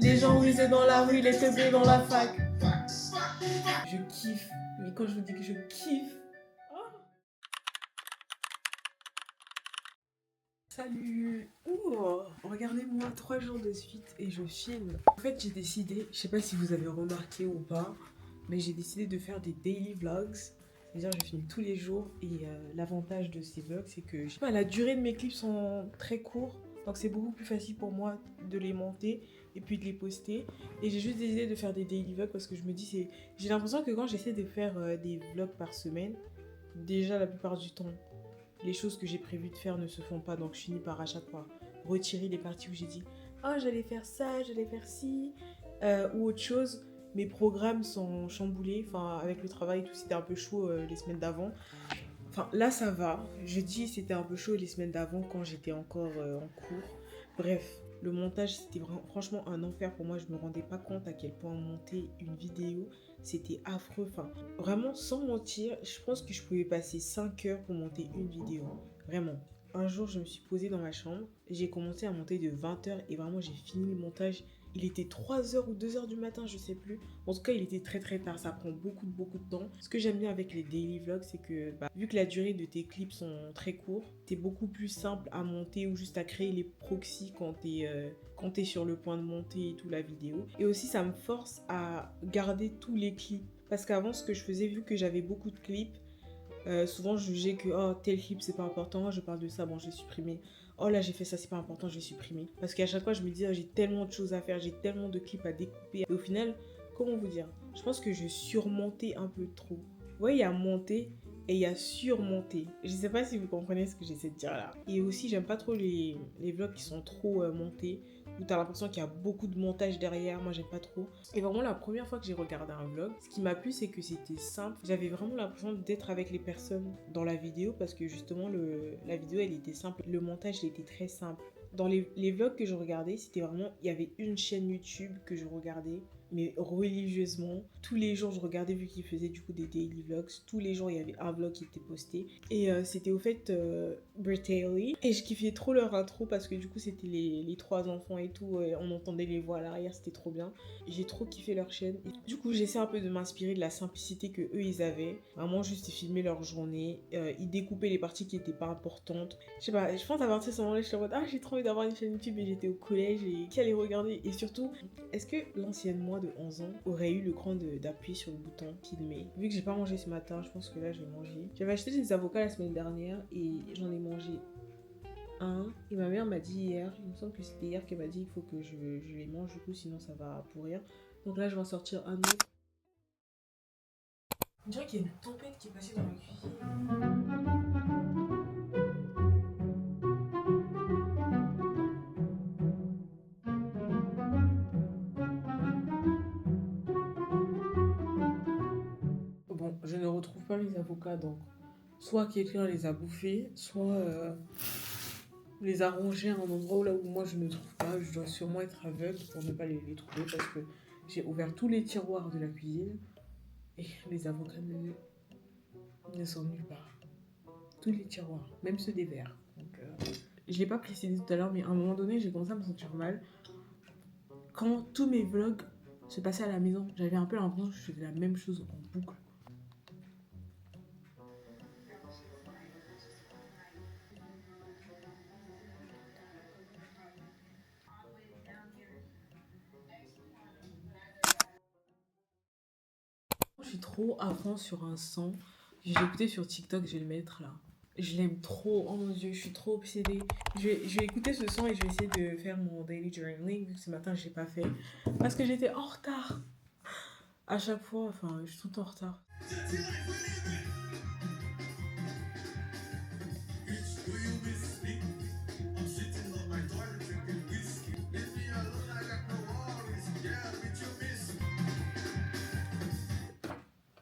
Les gens risaient dans la rue, les teubés dans la fac. Je kiffe. Mais quand je vous dis que je kiffe. Oh. Salut. Ouh, regardez-moi, 3 jours de suite et je filme. En fait, j'ai décidé, je sais pas si vous avez remarqué ou pas, mais j'ai décidé de faire des daily vlogs. C'est-à-dire, je filme tous les jours et l'avantage de ces vlogs, c'est que je sais pas, la durée de mes clips sont très courts. Donc c'est beaucoup plus facile pour moi de les monter et puis de les poster. Et j'ai juste décidé de faire des daily vlogs parce que je me dis, j'ai l'impression que quand j'essaie de faire des vlogs par semaine, déjà la plupart du temps, les choses que j'ai prévu de faire ne se font pas. Donc je finis par à chaque fois retirer les parties où j'ai dit « Oh, j'allais faire ça, j'allais faire ci ou autre chose ». Mes programmes sont chamboulés. Enfin, avec le travail et tout, c'était un peu chaud les semaines d'avant. Enfin, là, ça va. Je dis c'était un peu chaud les semaines d'avant quand j'étais encore en cours. Bref, le montage, c'était franchement un enfer pour moi. Je me rendais pas compte à quel point monter une vidéo, c'était affreux. Enfin, vraiment, sans mentir, je pense que je pouvais passer 5 heures pour monter une vidéo. Vraiment. Un jour, je me suis posée dans ma chambre. J'ai commencé à monter de 20 heures et vraiment, j'ai fini le montage. Il était 3 heures ou 2 heures du matin, je sais plus. En tout cas, il était très très tard. Ça prend beaucoup de temps. Ce que j'aime bien avec les daily vlogs, c'est que vu que la durée de tes clips sont très courts, c'est beaucoup plus simple à monter ou juste à créer les proxys quand t'es sur le point de monter et tout la vidéo. Et aussi, ça me force à garder tous les clips. Parce qu'avant, ce que je faisais, vu que j'avais beaucoup de clips, souvent je jugeais que oh, tel clip c'est pas important, je parle de ça, bon je vais supprimer. Oh là j'ai fait ça, c'est pas important, je vais supprimer. Parce qu'à chaque fois je me disais oh, j'ai tellement de choses à faire, j'ai tellement de clips à découper. Et au final, comment vous dire, je pense que je surmontais un peu trop. Vous voyez, il y a monter et il y a surmonter. Je sais pas si vous comprenez ce que j'essaie de dire là. Et aussi j'aime pas trop les vlogs qui sont trop montés, où t'as l'impression qu'il y a beaucoup de montage derrière. Moi j'aime pas trop. Et vraiment la première fois que j'ai regardé un vlog, ce qui m'a plu c'est que c'était simple. J'avais vraiment l'impression d'être avec les personnes dans la vidéo parce que justement la vidéo elle était simple. Le montage il était très simple. Dans les vlogs que je regardais, c'était vraiment, il y avait une chaîne YouTube que je regardais, mais religieusement. Tous les jours, je regardais vu qu'ils faisaient du coup des daily vlogs. Tous les jours, il y avait un vlog qui était posté. Et c'était au fait Britaly. Et je kiffais trop leur intro parce que du coup, c'était les 3 enfants et tout. Et on entendait les voix à l'arrière, c'était trop bien. J'ai trop kiffé leur chaîne. Et du coup, j'essaie un peu de m'inspirer de la simplicité que eux ils avaient. Vraiment, juste ils filmaient leur journée. Ils découpaient les parties qui n'étaient pas importantes. Je sais pas, je pense à partir de ce moment-là, j'étais en mode ah, j'ai trop envie d'avoir une chaîne YouTube et j'étais au collège et qui allait regarder. Et surtout, est-ce que l'ancienne moi de 11 ans aurait eu le cran d'appuyer sur le bouton filmer? Vu que j'ai pas mangé ce matin, je pense que là je vais manger. J'avais acheté des avocats la semaine dernière et j'en ai mangé un. Et ma mère m'a dit hier, il me semble que c'était hier qu'elle m'a dit il faut que je les mange du coup sinon ça va pourrir. Donc là je vais en sortir un autre. On dirait qu'il y a une tempête qui est passée dans la cuisine. Bon, je ne retrouve pas mes avocats, donc soit quelqu'un les a bouffés, soit les a rangés à un endroit là où moi je ne trouve pas. Je dois sûrement être aveugle pour ne pas les trouver parce que j'ai ouvert tous les tiroirs de la cuisine et les avocats ne sont nulle part. Tous les tiroirs, même ceux des verres. Donc, je ne l'ai pas précisé tout à l'heure, mais à un moment donné, j'ai commencé à me sentir mal. Quand tous mes vlogs se passaient à la maison, j'avais un peu l'impression que je faisais la même chose en boucle. Je suis trop à fond sur un son. J'ai écouté sur TikTok, je vais le mettre là. Je l'aime trop, oh mon dieu, je suis trop obsédée. Je vais écouter ce son et je vais essayer de faire mon daily journaling. Vu que ce matin, je l'ai pas fait. Parce que j'étais en retard. À chaque fois, enfin, je suis tout le temps en retard.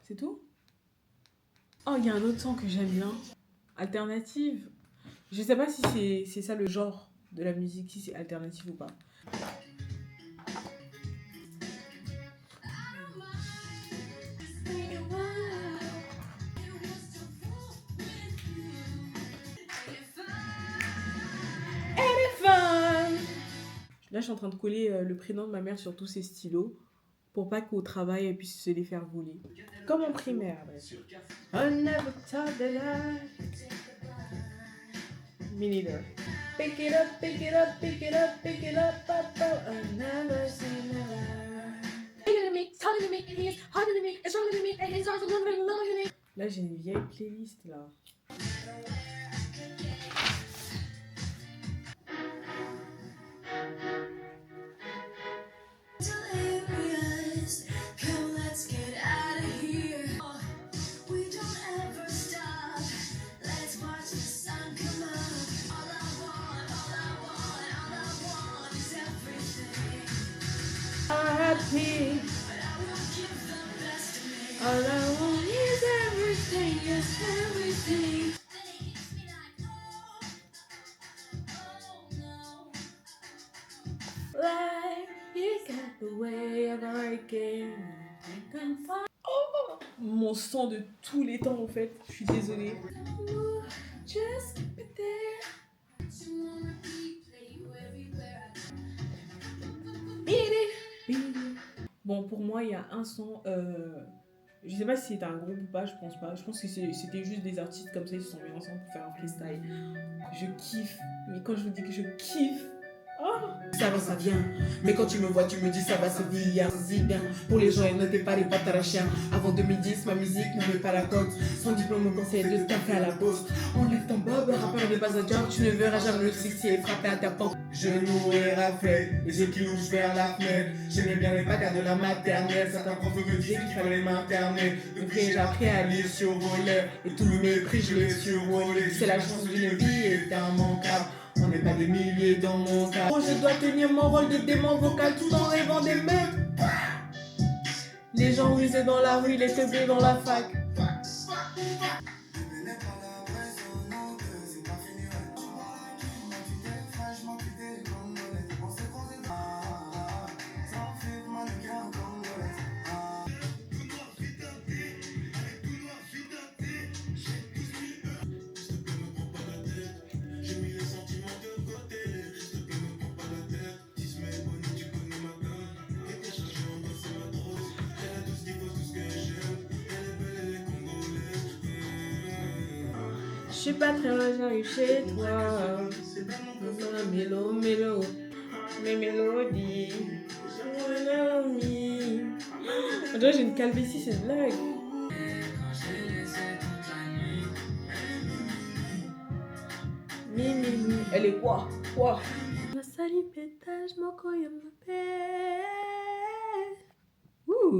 C'est tout? Oh, il y a un autre son que j'aime bien. Alternative. Je sais pas si c'est ça le genre de la musique, si c'est alternative ou pas. Là, je suis en train de coller le prénom de ma mère sur tous ces stylos pour pas qu'au travail, elle puisse se les faire voler. Comme en primaire. Bref. I never thought that Me neither. Pick it up, pick it up, pick it up, pick it up, up, up. I never say never. Là, j'ai une vieille playlist là. Happy. All I want is everything, yes, everything. Life, you got the way of working. Oh, mon son de tous les temps en fait, je suis désolée. Just be there. Bon, pour moi, il y a un son. Je sais pas si c'était un groupe ou pas, je pense pas. Je pense que c'était juste des artistes comme ça, ils se sont mis ensemble pour faire un freestyle. Je kiffe. Mais quand je vous dis que je kiffe. Oh, ça va, ça vient. Mais quand tu me vois, tu me dis ça va, c'est bien. Pour les gens, ne t'es pas les pattes à la chien. Avant 2010, ma musique n'avait pas la cote. Son diplôme me conseille de taper à la poste. Enlève ton bob, rappeur n'est pas un job. Tu ne verras jamais le succès frapper à ta porte. Genoux et raflés, les yeux qui louchent vers la fenêtre. J'aimais bien les bagarres de la maternelle. Certains profs me disaient qu'il fallait m'interner. Depuis j'ai appris à lire sur volet. Et tout le mépris je l'ai survolé. C'est la chance d'une vie est immanquable. On n'est pas des milliers dans mon cas. Je dois tenir mon rôle de démon vocal tout en rêvant des mecs. Les gens rusaient dans la rue, les teubés dans la fac. Je suis pas très loin, j'arrive chez toi. Mélo, mélo, mes mélodies. On dirait que j'ai une calvitie, c'est une blague. Mi. Elle est quoi? Quoi? La salipétage, mon coyam me paie. Ouh.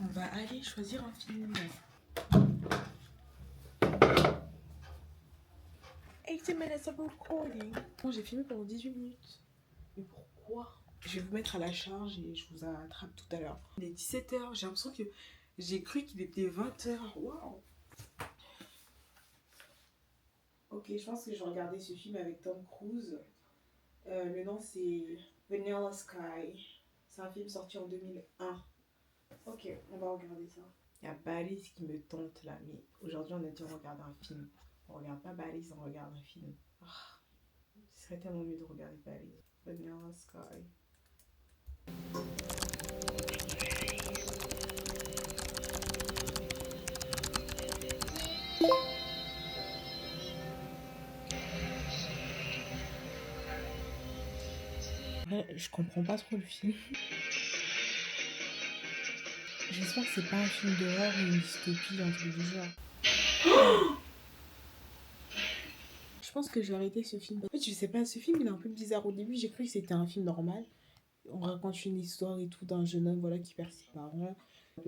On va aller choisir un film. 18 minutes of recording. Bon, j'ai filmé pendant 18 minutes. Mais pourquoi? Je vais vous mettre à la charge et je vous attrape tout à l'heure. Il est 17h, j'ai l'impression que j'ai cru qu'il était 20h. Waouh! Ok, je pense que je vais regarder ce film avec Tom Cruise. Le nom c'est Vanilla Sky. C'est un film sorti en 2001. Ok, on va regarder ça. Il y a Baris qui me tente là, mais aujourd'hui on a dit on regarde un film. On regarde pas Baris, on regarde un film. Oh, ce serait tellement mieux de regarder Baris. Vanilla Sky. Ouais, je comprends pas trop le film. J'espère que c'est pas un film d'horreur ou une dystopie, un truc du genre. Je pense que je vais arrêter ce film. En fait, je sais pas, ce film il est un peu bizarre. Au début, j'ai cru que c'était un film normal. On raconte une histoire et tout d'un jeune homme voilà, qui perd ses parents.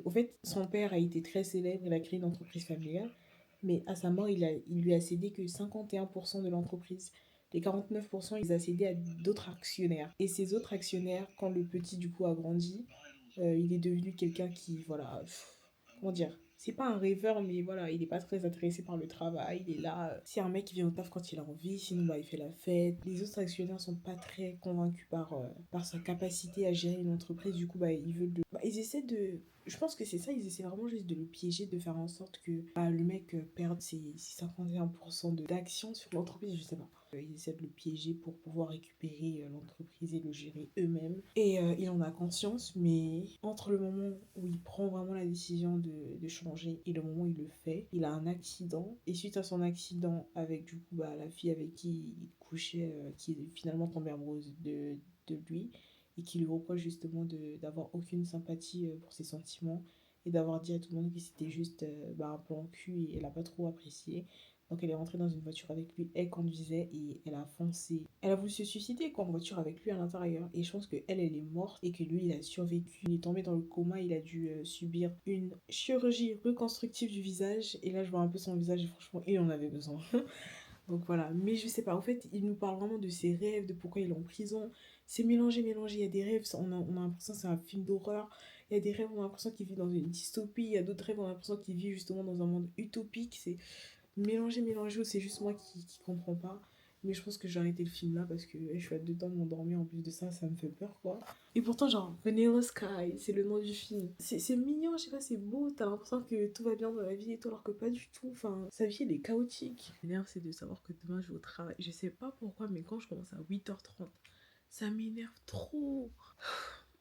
Au fait, son père a été très célèbre, il a créé une entreprise familiale. Mais à sa mort, il lui a cédé que 51% de l'entreprise. Les 49%, il a cédé à d'autres actionnaires. Et ces autres actionnaires, quand le petit du coup a grandi, il est devenu quelqu'un qui, voilà, comment dire, c'est pas un rêveur, mais voilà, il est pas très intéressé par le travail. Il est là. C'est un mec qui vient au taf quand il a envie, sinon bah, il fait la fête. Les autres actionnaires sont pas très convaincus par sa capacité à gérer une entreprise. Du coup, bah, ils veulent de. Bah, ils essaient de. Je pense que c'est ça, ils essaient vraiment juste de le piéger, de faire en sorte que bah, le mec perde ses 51% d'actions sur l'entreprise, je sais pas. Ils essaient de le piéger pour pouvoir récupérer l'entreprise et le gérer eux-mêmes. Et il en a conscience, mais entre le moment où il prend vraiment la décision de changer et le moment où il le fait, il a un accident. Et suite à son accident avec du coup bah, la fille avec qui il couchait, qui est finalement tombée amoureuse de lui, et qui lui reproche justement d'avoir aucune sympathie pour ses sentiments et d'avoir dit à tout le monde que c'était juste bah, un plan cul et elle a pas trop apprécié. Donc elle est rentrée dans une voiture avec lui, elle conduisait et elle a foncé. Elle a voulu se suicider quoi, en voiture avec lui à l'intérieur. Et je pense qu'elle, elle est morte et que lui, il a survécu. Il est tombé dans le coma, il a dû subir une chirurgie reconstructive du visage. Et là, je vois un peu son visage et franchement, il en avait besoin. Donc voilà, mais je sais pas, en fait, il nous parle vraiment de ses rêves, de pourquoi il est en prison. C'est mélangé, mélangé. Il y a des rêves, on a l'impression que c'est un film d'horreur. Il y a des rêves, on a l'impression qu'il vit dans une dystopie. Il y a d'autres rêves, on a l'impression qu'il vit justement dans un monde utopique. C'est mélangé, mélangé, ou c'est juste moi qui comprends pas. Mais je pense que j'ai arrêté le film là parce que je suis à 2 temps de m'endormir. En plus de ça, ça me fait peur quoi. Et pourtant, genre, Vanilla Sky, c'est le nom du film. C'est mignon, je sais pas, c'est beau. T'as l'impression que tout va bien dans la vie et tout, alors que pas du tout. Enfin, sa vie, elle est chaotique. L'énerve, c'est de savoir que demain, je vais au travail. Je sais pas pourquoi, mais quand je commence à 8h30, ça m'énerve trop.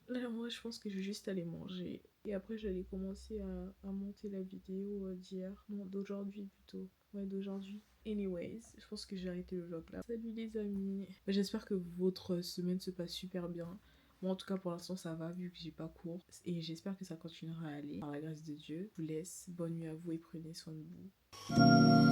Là, moi, je pense que je vais juste aller manger. Et après, j'allais commencer à monter la vidéo d'hier. Non, d'aujourd'hui plutôt. Ouais, d'aujourd'hui. Anyways, je pense que j'ai arrêté le vlog là. Salut les amis. J'espère que votre semaine se passe super bien. Moi, en tout cas, pour l'instant, ça va vu que j'ai pas cours. Et j'espère que ça continuera à aller. Par la grâce de Dieu, je vous laisse. Bonne nuit à vous et prenez soin de vous.